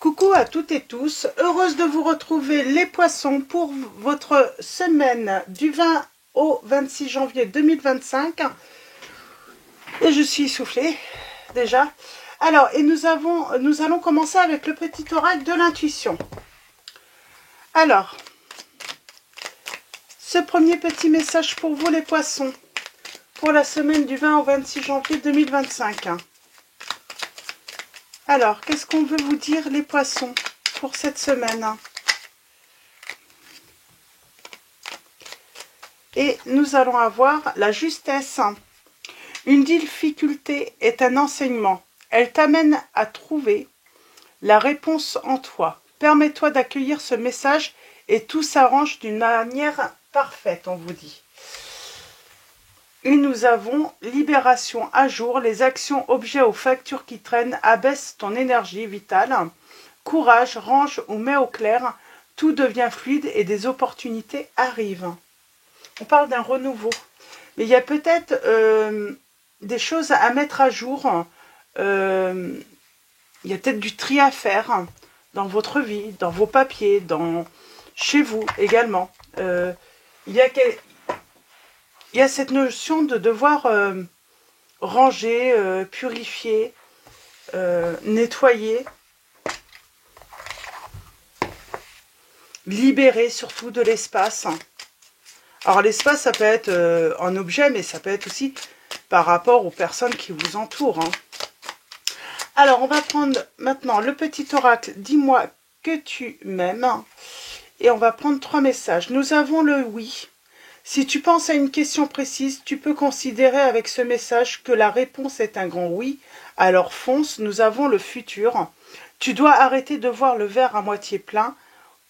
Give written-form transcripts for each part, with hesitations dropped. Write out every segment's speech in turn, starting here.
Coucou à toutes et tous, heureuse de vous retrouver les poissons pour votre semaine du 20 au 26 janvier 2025. Et je suis essoufflée déjà. Alors, et nous allons commencer avec le petit oracle de l'intuition. Alors, ce premier petit message pour vous les poissons, pour la semaine du 20 au 26 janvier 2025. Alors, qu'est-ce qu'on veut vous dire les poissons pour cette semaine? Et nous allons avoir la justesse. Une difficulté est un enseignement. Elle t'amène à trouver la réponse en toi. Permets-toi d'accueillir ce message et tout s'arrange d'une manière parfaite, on vous dit. Et nous avons libération à jour, les actions, objets ou factures qui traînent abaissent ton énergie vitale. Courage, range ou mets au clair, tout devient fluide et des opportunités arrivent. On parle d'un renouveau. Mais il y a peut-être des choses à mettre à jour. Il y a peut-être du tri à faire dans votre vie, dans vos papiers, chez vous également. Il y a cette notion de devoir ranger, purifier, nettoyer, libérer surtout de l'espace. Alors l'espace, ça peut être en objet, mais ça peut être aussi par rapport aux personnes qui vous entourent. Alors, on va prendre maintenant le petit oracle « Dis-moi que tu m'aimes » et on va prendre 3 messages. Nous avons le « oui ». Si tu penses à une question précise, tu peux considérer avec ce message que la réponse est un grand oui. Alors fonce, nous avons le futur. Tu dois arrêter de voir le verre à moitié plein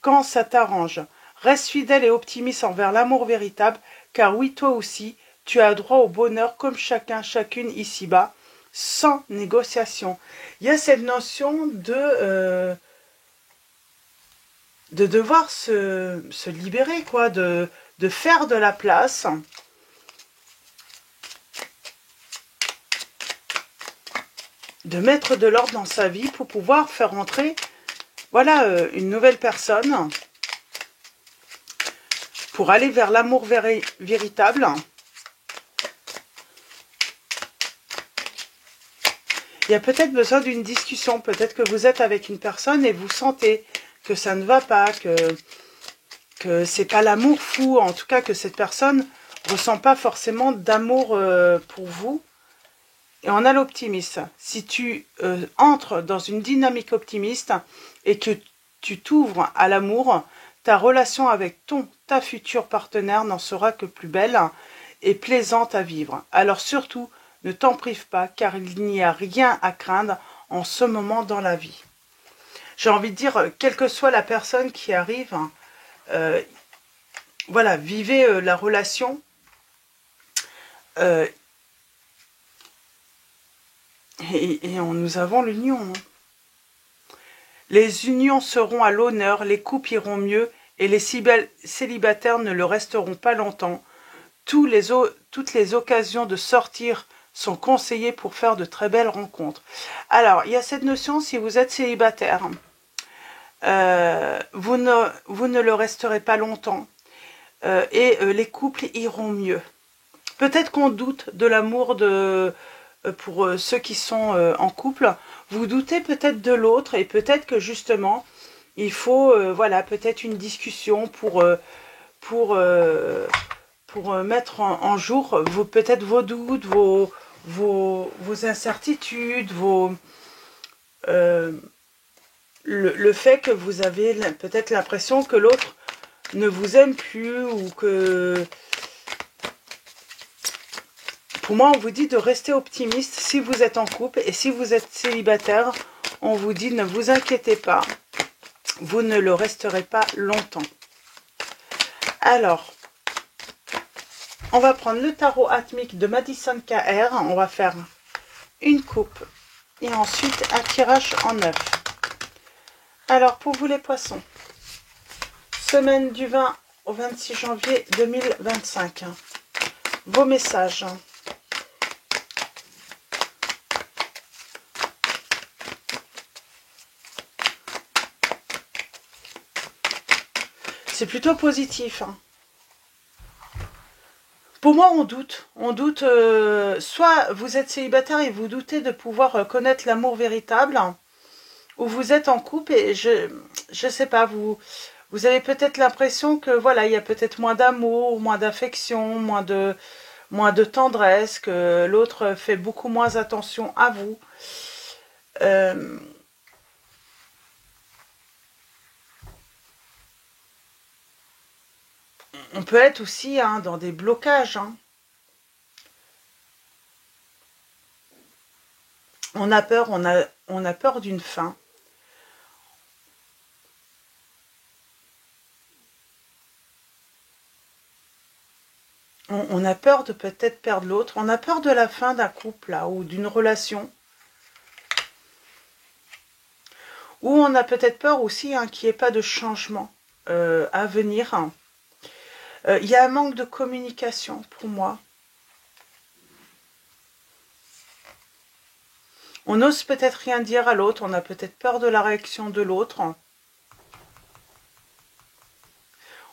quand ça t'arrange. Reste fidèle et optimiste envers l'amour véritable, car oui, toi aussi, tu as droit au bonheur comme chacun, chacune ici-bas, sans négociation. Il y a cette notion de devoir se libérer, quoi, de faire de la place. De mettre de l'ordre dans sa vie pour pouvoir faire entrer, voilà, une nouvelle personne, pour aller vers l'amour véritable. Il y a peut-être besoin d'une discussion, peut-être que vous êtes avec une personne et vous sentez que ça ne va pas, que c'est pas l'amour fou, en tout cas que cette personne ressent pas forcément d'amour pour vous. Et on a l'optimisme. Si tu entres dans une dynamique optimiste et que tu t'ouvres à l'amour, ta relation avec ta future partenaire n'en sera que plus belle et plaisante à vivre. Alors surtout, ne t'en prive pas, car il n'y a rien à craindre en ce moment dans la vie. J'ai envie de dire, quelle que soit la personne qui arrive, voilà, vivez la relation. Nous avons l'union. Les unions seront à l'honneur, les couples iront mieux et les célibataires ne le resteront pas longtemps. Toutes les occasions de sortir sont conseillées pour faire de très belles rencontres. Alors, il y a cette notion, si vous êtes célibataire, vous ne le resterez pas longtemps et les couples iront mieux. Peut-être qu'on doute de l'amour pour ceux qui sont en couple, vous doutez peut-être de l'autre et peut-être que justement, il faut voilà, peut-être une discussion pour mettre en jour peut-être vos doutes, vos incertitudes, le fait que vous avez peut-être l'impression que l'autre ne vous aime plus ou que... Pour moi, on vous dit de rester optimiste si vous êtes en couple et si vous êtes célibataire, on vous dit ne vous inquiétez pas, vous ne le resterez pas longtemps. Alors, on va prendre le tarot atmique de Madison KR, on va faire une coupe et ensuite un tirage en 9. Alors, pour vous les poissons, semaine du 20 au 26 janvier 2025, vos messages. C'est plutôt positif, hein. Pour moi, on doute. On doute, soit vous êtes célibataire et vous doutez de pouvoir connaître l'amour véritable, ou vous êtes en couple et je sais pas, vous avez peut-être l'impression que voilà, il y a peut-être moins d'amour, moins d'affection, moins de tendresse, que l'autre fait beaucoup moins attention à vous. Euh, on peut être aussi hein, dans des blocages. Hein. On a peur, on a peur d'une fin. On a peur de peut-être perdre l'autre. On a peur de la fin d'un couple là, ou d'une relation. Ou on a peut-être peur aussi hein, qu'il n'y ait pas de changement à venir. Il y a un manque de communication pour moi. On n'ose peut-être rien dire à l'autre, on a peut-être peur de la réaction de l'autre.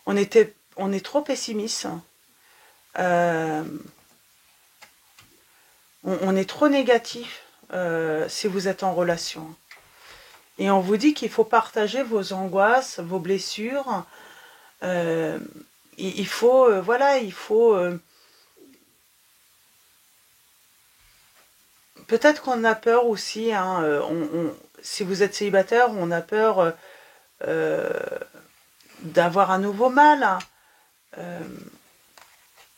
On est trop pessimiste. On est trop négatif si vous êtes en relation. Et on vous dit qu'il faut partager vos angoisses, vos blessures. Il faut, voilà, il faut... peut-être qu'on a peur aussi, hein, si vous êtes célibataire, on a peur d'avoir un nouveau mal. Hein.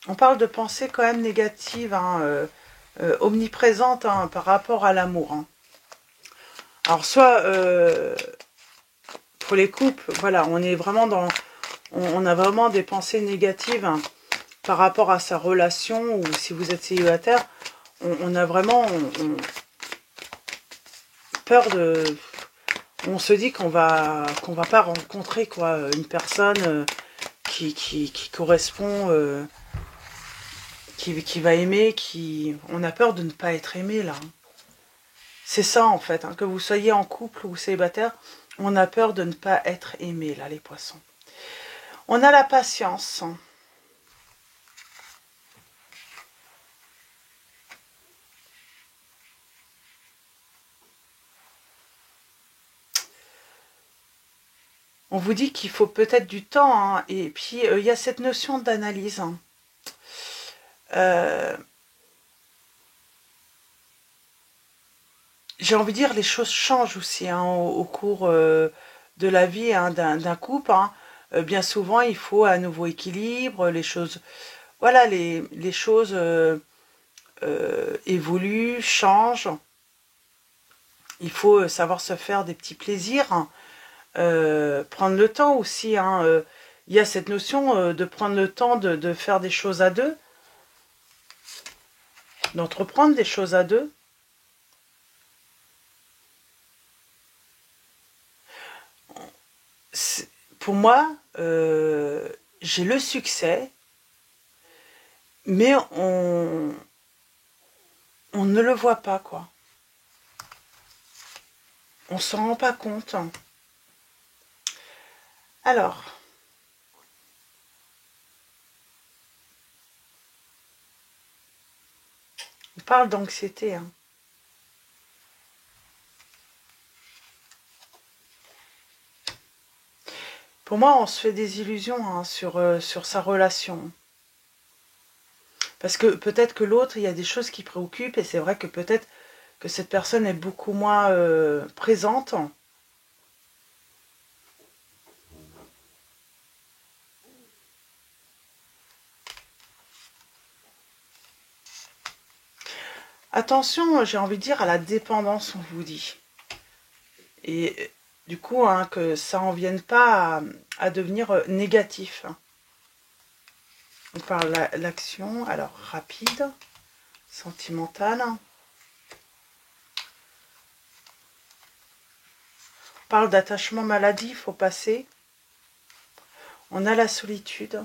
On parle de pensées quand même négatives, hein, omniprésentes hein, par rapport à l'amour. Hein. Alors soit pour les couples, voilà, on est vraiment dans, on a vraiment des pensées négatives hein, par rapport à sa relation ou si vous êtes célibataire, on a vraiment peur de, on se dit qu'on va pas rencontrer quoi une personne qui correspond. Qui va aimer, on a peur de ne pas être aimé là. C'est ça en fait, hein, que vous soyez en couple ou célibataire, on a peur de ne pas être aimé là, les poissons. On a la patience. On vous dit qu'il faut peut-être du temps, hein, et puis il y a cette notion d'analyse. Hein. J'ai envie de dire, les choses changent aussi hein, au cours de la vie hein, d'un couple. Hein. Bien souvent, il faut un nouveau équilibre, les choses, voilà, les choses évoluent, changent. Il faut savoir se faire des petits plaisirs, hein. Prendre le temps aussi. Hein, il y a cette notion de prendre le temps de faire des choses à deux, d'entreprendre des choses à deux. Pour moi, j'ai le succès, mais on ne le voit pas, quoi. On s'en rend pas compte. Alors, on parle d'anxiété. Hein. Pour moi, on se fait des illusions hein, sur sa relation. Parce que peut-être que l'autre, il y a des choses qui préoccupent, et c'est vrai que peut-être que cette personne est beaucoup moins présente. Attention, j'ai envie de dire, à la dépendance, on vous dit. Et du coup, hein, que ça n'en vienne pas à devenir négatif. On parle de l'action, alors rapide, sentimentale. On parle d'attachement maladif au passé. On a la solitude.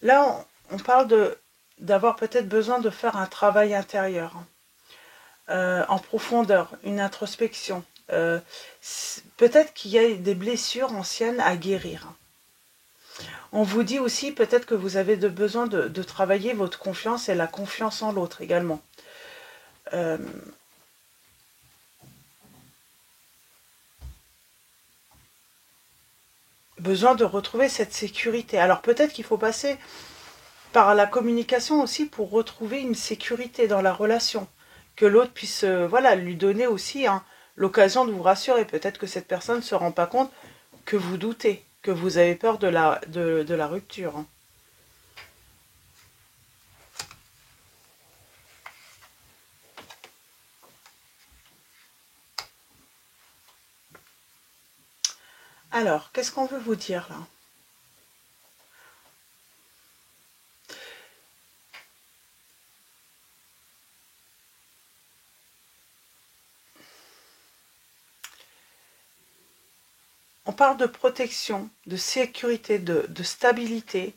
Là, on parle d'avoir peut-être besoin de faire un travail intérieur. En profondeur, une introspection. peut-être qu'il y a des blessures anciennes à guérir. On vous dit aussi peut-être que vous avez besoin de travailler votre confiance et la confiance en l'autre également. Besoin de retrouver cette sécurité. Alors peut-être qu'il faut passer par la communication aussi pour retrouver une sécurité dans la relation. Que l'autre puisse voilà, lui donner aussi l'occasion de vous rassurer. Peut-être que cette personne ne se rend pas compte que vous doutez, que vous avez peur de la rupture. Alors, qu'est-ce qu'on veut vous dire là? On parle de protection, de sécurité, de stabilité.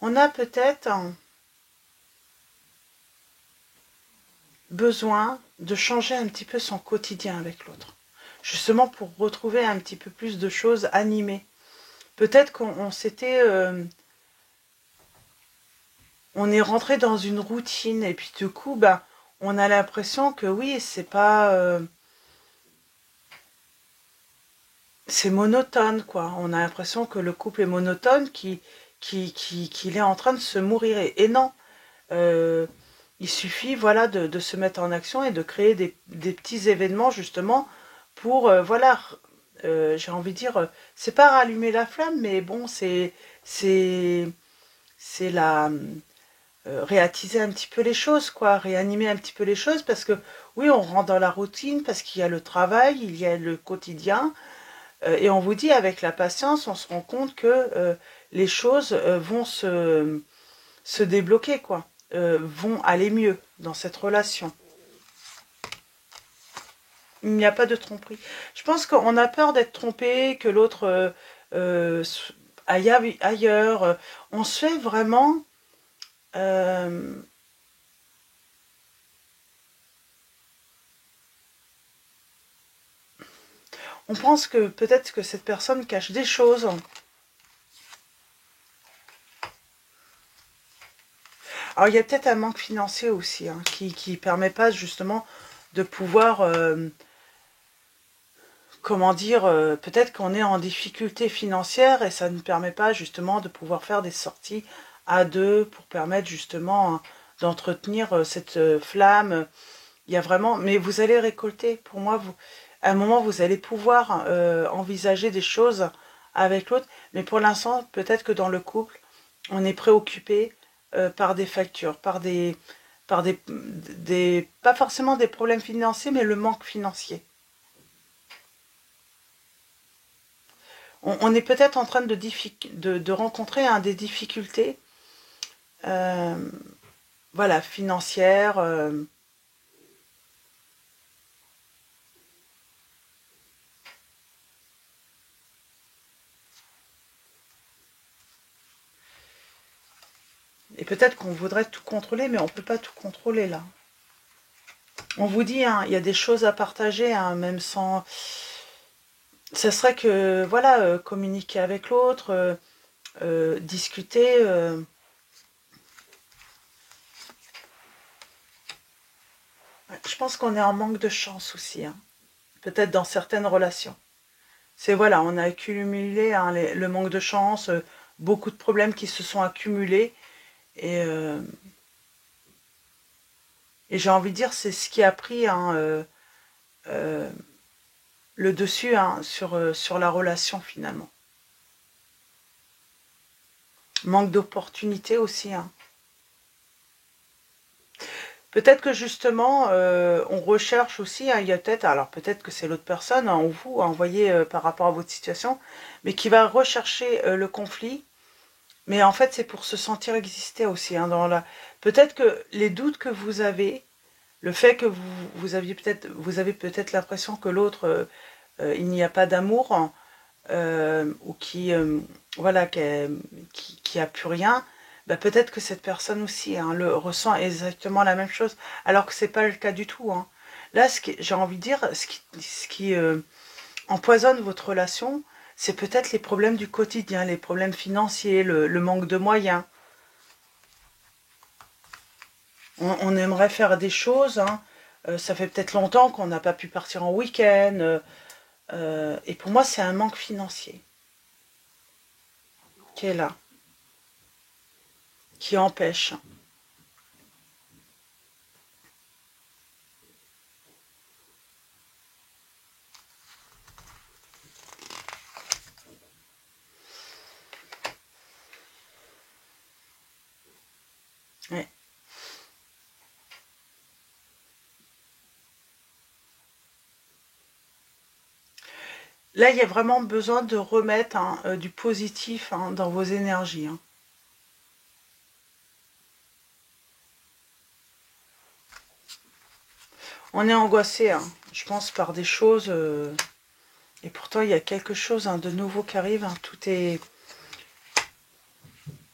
On a peut-être besoin de changer un petit peu son quotidien avec l'autre. Justement pour retrouver un petit peu plus de choses animées. Peut-être qu'on s'était... on est rentré dans une routine et puis du coup, ben, on a l'impression que oui, c'est pas... c'est monotone, quoi. On a l'impression que le couple est monotone, qu'il est en train de se mourir. Et non, il suffit voilà, de se mettre en action et de créer des petits événements justement pour, voilà, j'ai envie de dire, c'est pas rallumer la flamme, mais bon, c'est la... réattiser un petit peu les choses, quoi, réanimer un petit peu les choses, parce que oui, on rentre dans la routine, parce qu'il y a le travail, il y a le quotidien, et on vous dit, avec la patience, on se rend compte que les choses vont se débloquer, quoi, vont aller mieux dans cette relation. Il n'y a pas de tromperie. Je pense qu'on a peur d'être trompé, que l'autre aille ailleurs. On se fait vraiment... on pense que peut-être que cette personne cache des choses. Alors il y a peut-être un manque financier aussi, qui permet pas justement de pouvoir, comment dire, peut-être qu'on est en difficulté financière et ça ne permet pas justement de pouvoir faire des sorties à deux pour permettre justement d'entretenir cette flamme. Il y a vraiment, mais vous allez récolter. Pour moi, à un moment, vous allez pouvoir envisager des choses avec l'autre, mais pour l'instant, peut-être que dans le couple, on est préoccupé par des factures, par pas forcément des problèmes financiers, mais le manque financier. On est peut-être en train de rencontrer des difficultés, voilà, financières. Et peut-être qu'on voudrait tout contrôler, mais on ne peut pas tout contrôler là. On vous dit, il y a des choses à partager, même sans... Ça serait que, voilà, communiquer avec l'autre, discuter. Je pense qu'on est en manque de chance aussi, peut-être dans certaines relations. C'est voilà, on a accumulé le manque de chance, beaucoup de problèmes qui se sont accumulés. Et j'ai envie de dire, c'est ce qui a pris le dessus sur la relation finalement. Manque d'opportunités aussi. Peut-être que justement, on recherche aussi, il y a peut-être, alors peut-être que c'est l'autre personne, ou vous, envoyé par rapport à votre situation, mais qui va rechercher le conflit. Mais en fait, c'est pour se sentir exister aussi. Peut-être que les doutes que vous avez, le fait que vous avez peut-être l'impression que l'autre, il n'y a pas d'amour, ou voilà, qui a plus rien, bah, peut-être que cette personne aussi hein, le ressent exactement la même chose, alors que c'est pas le cas du tout. Hein. Là, j'ai envie de dire, ce qui empoisonne votre relation, c'est peut-être les problèmes du quotidien, les problèmes financiers, le manque de moyens. On aimerait faire des choses, hein. Ça fait peut-être longtemps qu'on n'a pas pu partir en week-end. Et pour moi, c'est un manque financier qui est là, qui empêche. Ouais. Là, il y a vraiment besoin de remettre hein, du positif hein, dans vos énergies. Hein. On est angoissé, hein, je pense, par des choses. Et pourtant, il y a quelque chose hein, de nouveau qui arrive. Hein, tout est...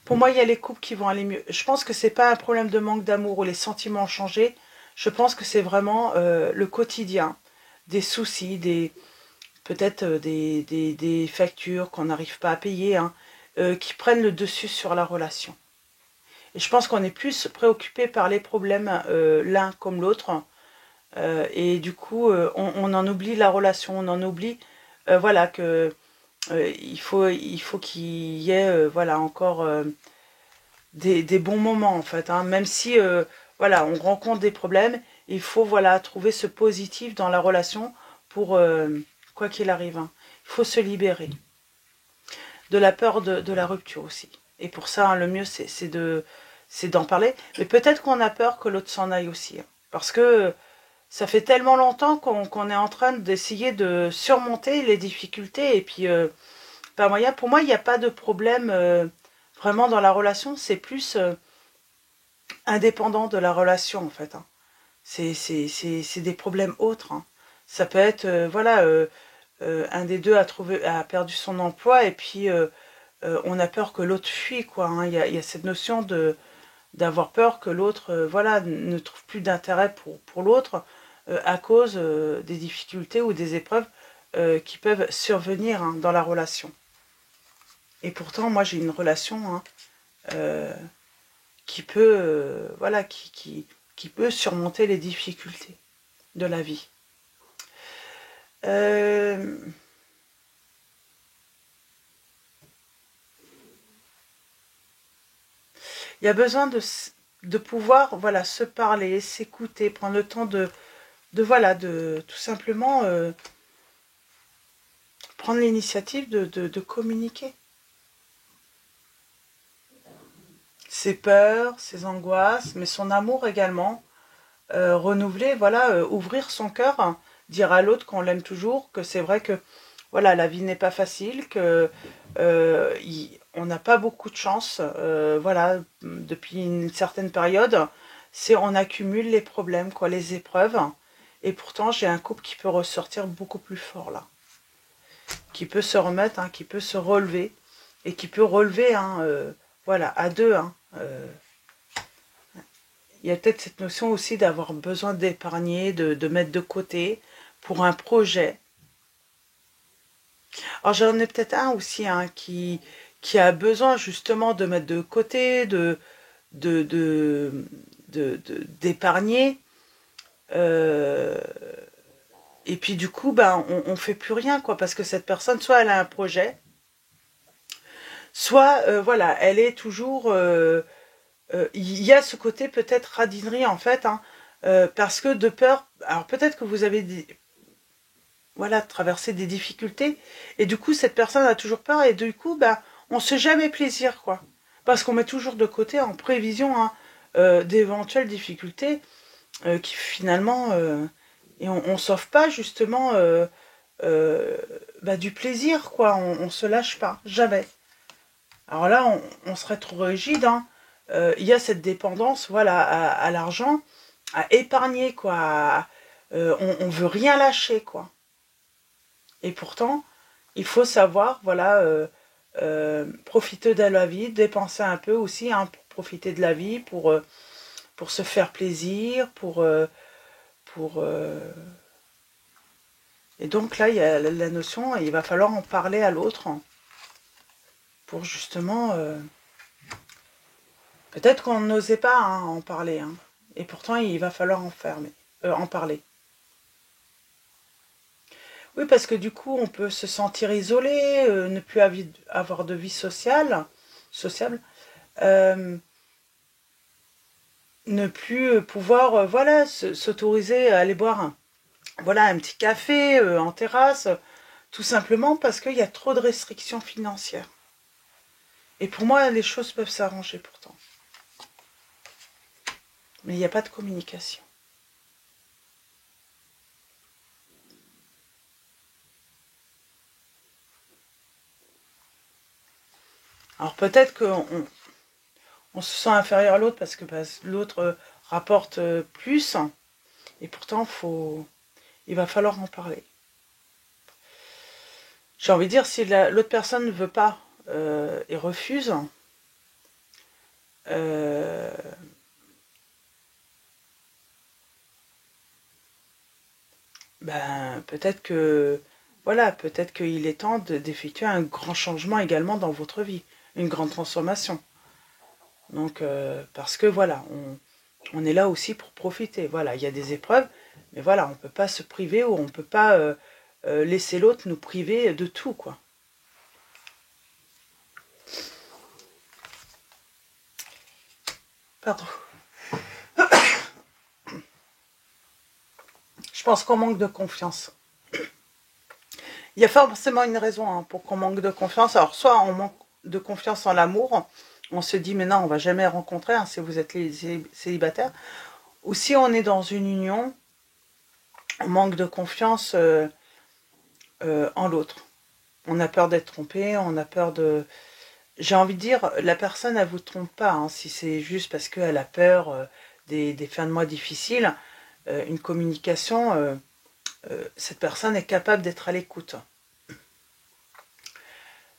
Pour moi, il y a les couples qui vont aller mieux. Je pense que c'est pas un problème de manque d'amour où les sentiments ont changé. Je pense que c'est vraiment le quotidien, des soucis, peut-être des factures qu'on n'arrive pas à payer, hein, qui prennent le dessus sur la relation. Et je pense qu'on est plus préoccupé par les problèmes l'un comme l'autre. Et du coup, on en oublie la relation, on en oublie, voilà, que il faut qu'il y ait, voilà, encore des bons moments en fait. Hein. Même si, voilà, on rencontre des problèmes, il faut, voilà, trouver ce positif dans la relation pour quoi qu'il arrive. Hein. Il faut se libérer de la peur de la rupture aussi. Et pour ça, hein, le mieux, c'est d'en parler. Mais peut-être qu'on a peur que l'autre s'en aille aussi. Hein. Parce que ça fait tellement longtemps qu'on est en train d'essayer de surmonter les difficultés. Et puis, pas moyen. Pour moi, il n'y a pas de problème vraiment dans la relation. C'est plus indépendant de la relation, en fait. Hein. C'est des problèmes autres. Hein. Ça peut être, voilà, un des deux a perdu son emploi et puis on a peur que l'autre fuit, quoi. Hein. Il y a cette notion d'avoir peur que l'autre voilà, ne trouve plus d'intérêt pour l'autre à cause des difficultés ou des épreuves qui peuvent survenir hein, dans la relation. Et pourtant, moi, j'ai une relation hein, qui peut, voilà, qui peut surmonter les difficultés de la vie. Il y a besoin de pouvoir voilà, se parler, s'écouter, prendre le temps voilà, de tout simplement prendre l'initiative de communiquer. Ses peurs, ses angoisses, mais son amour également. Renouveler, voilà, ouvrir son cœur, hein, dire à l'autre qu'on l'aime toujours, que c'est vrai que voilà, la vie n'est pas facile, que on n'a pas beaucoup de chance, voilà, depuis une certaine période, on accumule les problèmes, quoi, les épreuves, et pourtant j'ai un couple qui peut ressortir beaucoup plus fort là, qui peut se remettre, hein, qui peut se relever, et qui peut relever, hein, voilà, à deux, hein, il y a peut-être cette notion aussi d'avoir besoin d'épargner, de mettre de côté pour un projet. Alors j'en ai peut-être un aussi hein, qui a besoin justement de mettre de côté, d'épargner. Et puis du coup, ben, on fait plus rien, quoi, parce que cette personne, soit elle a un projet, soit voilà, elle est toujours... il y a ce côté peut-être radinerie en fait, hein, parce que de peur... Alors peut-être que vous avez voilà, traverser des difficultés. Et du coup, cette personne a toujours peur et du coup, bah, on se jamais plaisir, quoi. Parce qu'on met toujours de côté en prévision hein, d'éventuelles difficultés qui finalement... et on s'offre pas justement bah, du plaisir, quoi. On se lâche pas, jamais. Alors là, on serait trop rigide. Hein. Il y a cette dépendance, voilà, à l'argent, à épargner, quoi. On veut rien lâcher, quoi. Et pourtant, il faut savoir, voilà, profiter de la vie, dépenser un peu aussi, hein, pour profiter de la vie, pour se faire plaisir, et donc là, il y a la notion, il va falloir en parler à l'autre, hein, pour justement... peut-être qu'on n'osait pas, hein, en parler, hein, et pourtant il va falloir en parler. Oui, parce que du coup, on peut se sentir isolé, ne plus avoir de vie sociable, euh, ne plus pouvoir, voilà, s'autoriser à aller boire un petit café en terrasse, tout simplement parce qu'il y a trop de restrictions financières. Et pour moi, les choses peuvent s'arranger pourtant. Mais il n'y a pas de communication. Alors peut-être qu'on se sent inférieur à l'autre parce que l'autre rapporte plus, et pourtant il va falloir en parler. J'ai envie de dire, si l'autre personne ne veut pas et refuse, ben peut-être que voilà, peut-être qu'il est temps d'effectuer un grand changement également dans votre vie, une grande transformation. Donc parce que voilà, on est là aussi pour profiter. Voilà, il y a des épreuves, mais voilà, on ne peut pas se priver ou on ne peut pas laisser l'autre nous priver de tout, quoi. Pardon. Je pense qu'on manque de confiance. Il y a forcément une raison, hein, pour qu'on manque de confiance. Alors, soit on manque de confiance en l'amour, on se dit, mais non, on va jamais rencontrer, hein, si vous êtes célibataire. Ou si on est dans une union, on manque de confiance en l'autre. On a peur d'être trompé, on a peur de... J'ai envie de dire, la personne, elle vous trompe pas, hein, si c'est juste parce qu'elle a peur des fins de mois difficiles. Une communication, cette personne est capable d'être à l'écoute.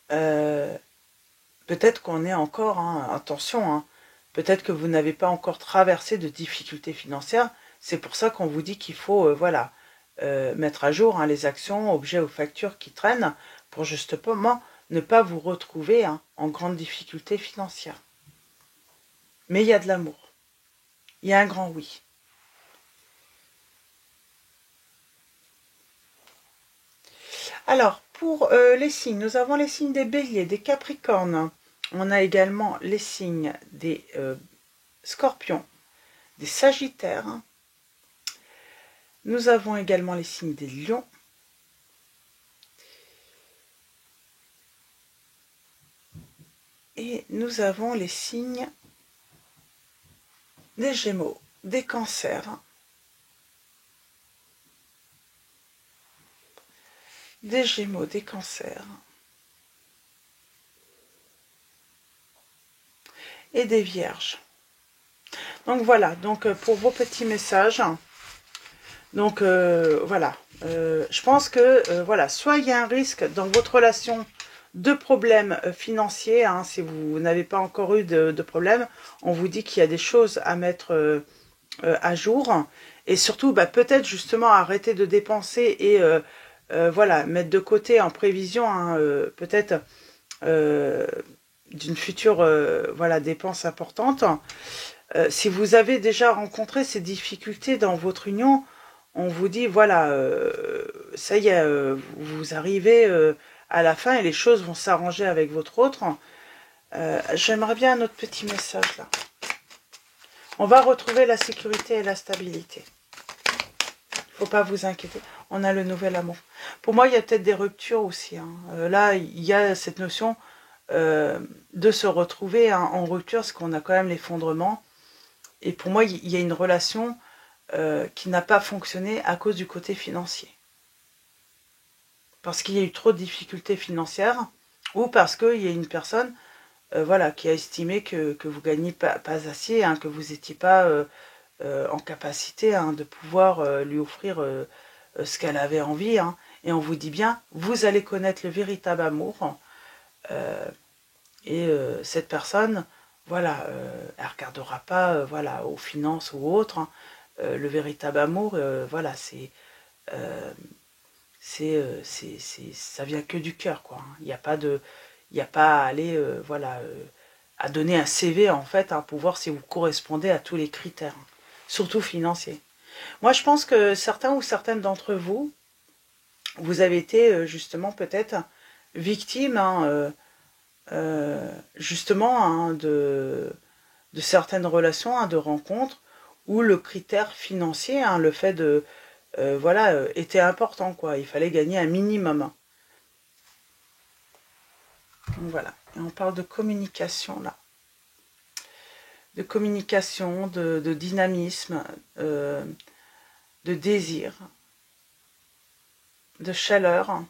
Peut-être qu'on est encore, hein, attention, hein, peut-être que vous n'avez pas encore traversé de difficultés financières. C'est pour ça qu'on vous dit qu'il faut voilà, mettre à jour, hein, les actions, objets ou factures qui traînent pour justement ne pas vous retrouver, hein, en grande difficulté financière. Mais il y a de l'amour. Il y a un grand oui. Alors, pour les signes, nous avons les signes des béliers, des capricornes. On a également les signes des scorpions, des sagittaires. Nous avons également les signes des lions. Et nous avons les signes des gémeaux, des cancers, des gémeaux, des cancers et des vierges. Donc voilà, donc pour vos petits messages. Donc voilà, je pense que voilà, soit il y a un risque dans votre relation de problèmes financiers, hein, si vous n'avez pas encore eu de problème, on vous dit qu'il y a des choses à mettre à jour, et surtout peut-être justement arrêter de dépenser et voilà, mettre de côté en prévision, hein, peut-être d'une future voilà, dépense importante. Si vous avez déjà rencontré ces difficultés dans votre union, on vous dit, voilà, ça y est, vous arrivez à la fin et les choses vont s'arranger avec votre autre. J'aimerais bien un autre petit message là. On va retrouver la sécurité et la stabilité. Faut pas vous inquiéter. On a le nouvel amour. Pour moi, il y a peut-être des ruptures aussi, hein. Là, il y a cette notion de se retrouver, hein, en rupture, parce qu'on a quand même l'effondrement. Et pour moi, il y a une relation qui n'a pas fonctionné à cause du côté financier. Parce qu'il y a eu trop de difficultés financières, ou parce qu'il y a une personne voilà, qui a estimé que vous ne gagnez pas assez, hein, que vous n'étiez pas en capacité, hein, de pouvoir lui offrir ce qu'elle avait envie. Hein. Et on vous dit bien, vous allez connaître le véritable amour. Cette personne, voilà, elle ne regardera pas voilà, aux finances ou autres. Hein. Le véritable amour, voilà, ça vient que du cœur, quoi. Hein. Il n'y a pas à aller, voilà, à donner un CV, en fait, hein, pour voir si vous correspondez à tous les critères, hein, surtout financiers. Moi, je pense que certains ou certaines d'entre vous, vous avez été, justement, peut-être victime, hein, justement, hein, de certaines relations, hein, de rencontres, où le critère financier, hein, le fait de voilà, était important, quoi. Il fallait gagner un minimum. Donc voilà. Et on parle de communication, là. De communication, de dynamisme, de désir, de chaleur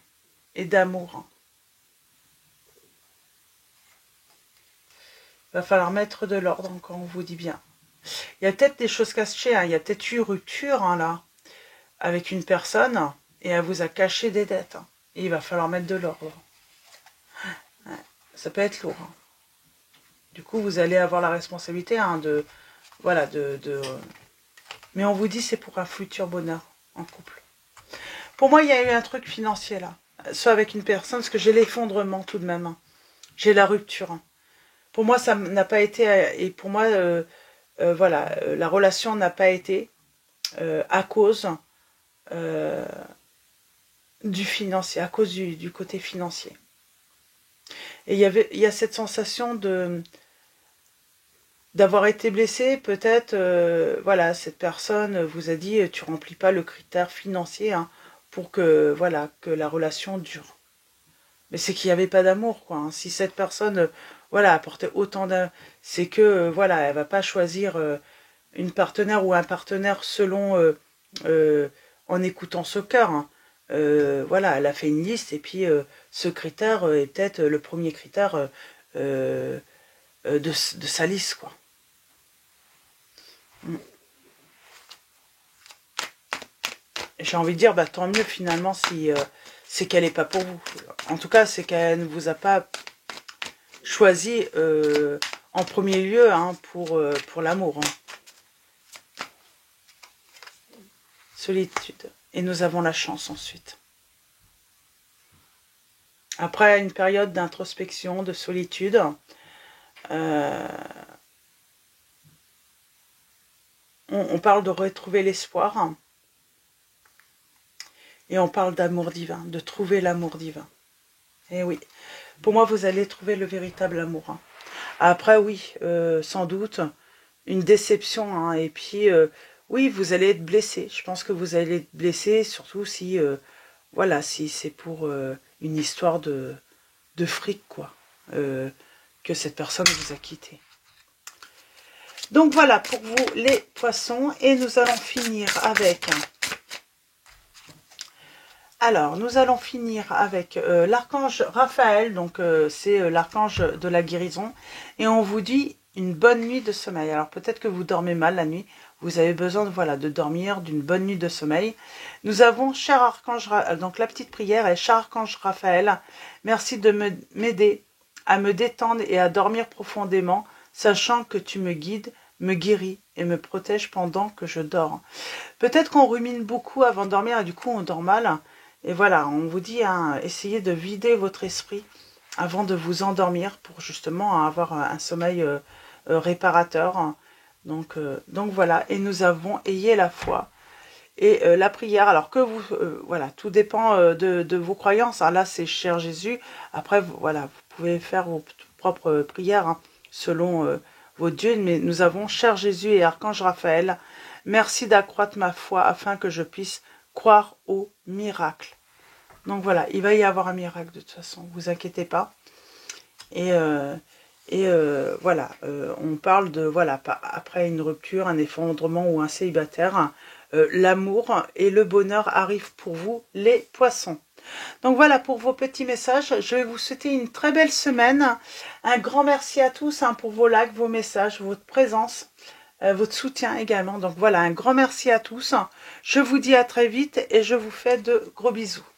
et d'amour. Il va falloir mettre de l'ordre, quand on vous dit bien. Il y a peut-être des choses cachées, hein. Il y a peut-être eu rupture, hein, là, avec une personne, et elle vous a caché des dettes. Hein. Et il va falloir mettre de l'ordre. Ouais, ça peut être lourd. Hein. Du coup, vous allez avoir la responsabilité, hein, de... Voilà, mais on vous dit c'est pour un futur bonheur en couple. Pour moi, il y a eu un truc financier, là. Soit avec une personne, parce que j'ai l'effondrement, tout de même. Hein. J'ai la rupture. Hein. Pour moi, ça n'a pas été... Et pour moi, voilà, la relation n'a pas été à cause du financier, à cause du côté financier. Et il y a cette sensation d'avoir été blessé, peut-être, voilà, cette personne vous a dit tu remplis pas le critère financier, hein, pour que, voilà, que la relation dure. Mais c'est qu'il n'y avait pas d'amour, quoi. Hein. Si cette personne, voilà, apportait autant d'amour, c'est que, voilà, elle va pas choisir une partenaire ou un partenaire selon, en écoutant ce cœur. Hein. Voilà, elle a fait une liste et puis ce critère est peut-être le premier critère de sa liste, quoi. J'ai envie de dire, bah, tant mieux finalement si c'est qu'elle n'est pas pour vous. En tout cas, c'est qu'elle ne vous a pas choisi en premier lieu, hein, pour l'amour. Hein. Solitude. Et nous avons la chance ensuite. Après une période d'introspection, de solitude, on parle de retrouver l'espoir. Hein. Et on parle d'amour divin, de trouver l'amour divin. Et oui, pour moi, vous allez trouver le véritable amour. Hein. Après, oui, sans doute, une déception. Hein, et puis, oui, vous allez être blessé. Je pense que vous allez être blessé, surtout si, voilà, si c'est pour une histoire de fric, quoi, que cette personne vous a quitté. Donc voilà, pour vous, les poissons. Et nous allons finir avec... Alors, nous allons finir avec l'archange Raphaël, donc c'est l'archange de la guérison, et on vous dit une bonne nuit de sommeil. Alors peut-être que vous dormez mal la nuit, vous avez besoin de, voilà, de dormir, d'une bonne nuit de sommeil. Nous avons, cher archange, donc la petite prière est, cher archange Raphaël, merci de m'aider à me détendre et à dormir profondément, sachant que tu me guides, me guéris et me protèges pendant que je dors. Peut-être qu'on rumine beaucoup avant de dormir et du coup on dort mal. Et voilà, on vous dit, hein, essayez de vider votre esprit avant de vous endormir pour justement avoir un sommeil réparateur. Donc voilà, et nous avons ayez la foi et la prière. Alors que vous, voilà, tout dépend de vos croyances. Hein. Là, c'est cher Jésus. Après, voilà, vous pouvez faire vos propres prières, hein, selon vos dieux. Mais nous avons cher Jésus et archange Raphaël. Merci d'accroître ma foi afin que je puisse croire au miracle. Donc voilà, il va y avoir un miracle de toute façon, vous inquiétez pas. Et voilà, on parle de, voilà, après une rupture, un effondrement ou un célibataire, l'amour et le bonheur arrivent pour vous, les poissons. Donc voilà pour vos petits messages. Je vais vous souhaiter une très belle semaine. Un grand merci à tous, hein, pour vos likes, vos messages, votre présence. Votre soutien également. Donc voilà, un grand merci à tous. Je vous dis à très vite et je vous fais de gros bisous.